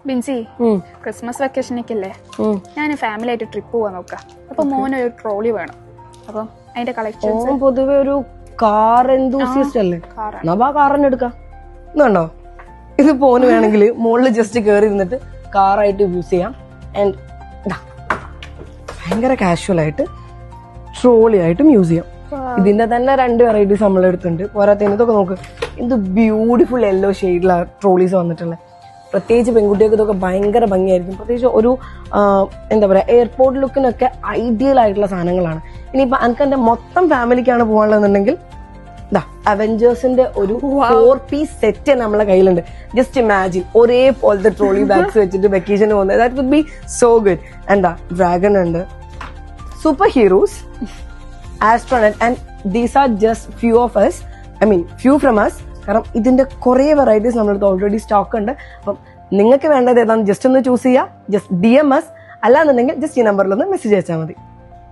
Binsi, Christmas വെക്കേഷനൊക്കെയല്ലേ, ഞാൻ family ആയിട്ട് trip പോവാൻ നോക്കാം. അപ്പൊ മോനൊരു ട്രോളി വേണം. അപ്പം അതിന്റെ കളക്ഷൻസ്. പൊതുവെ ഒരു കാർ എന്തൂസിയസ്റ്റ് അല്ലേ, നവാ കാറിന് എടുക്കാം. ഇതുണ്ടോ, ഇത് പോന് വേണമെങ്കിൽ മുകളിൽ ജസ്റ്റ് കയറി ഇരുന്നിട്ട് കാറായിട്ട് യൂസ് ചെയ്യാം. ആൻഡ് ഭയങ്കര കാഷ്വൽ ആയിട്ട് ട്രോളി ആയിട്ടും യൂസ് ചെയ്യാം. ഇതിന്റെ തന്നെ 2 വെറൈറ്റീസ് നമ്മളെടുത്തുണ്ട്. പോരാത്തതിന് ഇതൊക്കെ നോക്ക്, എന്ത് ബ്യൂട്ടിഫുൾ യെല്ലോ ഷെയ്ഡിലാണ് ട്രോളീസ് വന്നിട്ടുള്ളത്. പ്രത്യേകിച്ച് പെൺകുട്ടികൾക്ക് ഇതൊക്കെ ഭയങ്കര ഭംഗിയായിരിക്കും. പ്രത്യേകിച്ച് ഒരു എന്താ പറയാ, എയർപോർട്ട് ലുക്കിനൊക്കെ ഐഡിയൽ ആയിട്ടുള്ള സാധനങ്ങളാണ്. ഇനിയിപ്പോ എനിക്ക് എന്റെ മൊത്തം ഫാമിലിക്കാണ് പോകാനുള്ളതെന്നുണ്ടെങ്കിൽ അവഞ്ചേഴ്സിന്റെ ഒരു 4 പീസ് സെറ്റ് നമ്മളെ കയ്യിലുണ്ട്. ജസ്റ്റ് ഇമാജിൻ, ഒരേപോലത്തെ ട്രോളി ബാഗ്സ് വെച്ചിട്ട് വെക്കേഷന് പോകുന്നത്. That would be so good. എന്താ ഡ്രാഗൺ ഉണ്ട്, super heroes, astronaut, and these are just few of us. I mean few from us. കാരണം ഇതിന്റെ കുറെ വെറൈറ്റീസ് നമ്മളടുത്ത് ഓൾറെഡി സ്റ്റോക്ക് ഉണ്ട്. അപ്പം നിങ്ങൾക്ക് വേണ്ടത് ഏതാണെന്ന് ജസ്റ്റ് ഒന്ന് ചൂസ് ചെയ്യുക. ജസ്റ്റ് DM us, അല്ലാന്നുണ്ടെങ്കിൽ ജസ്റ്റ് ഈ നമ്പറിലൊന്ന് മെസ്സേജ് അയച്ചാൽ മതി.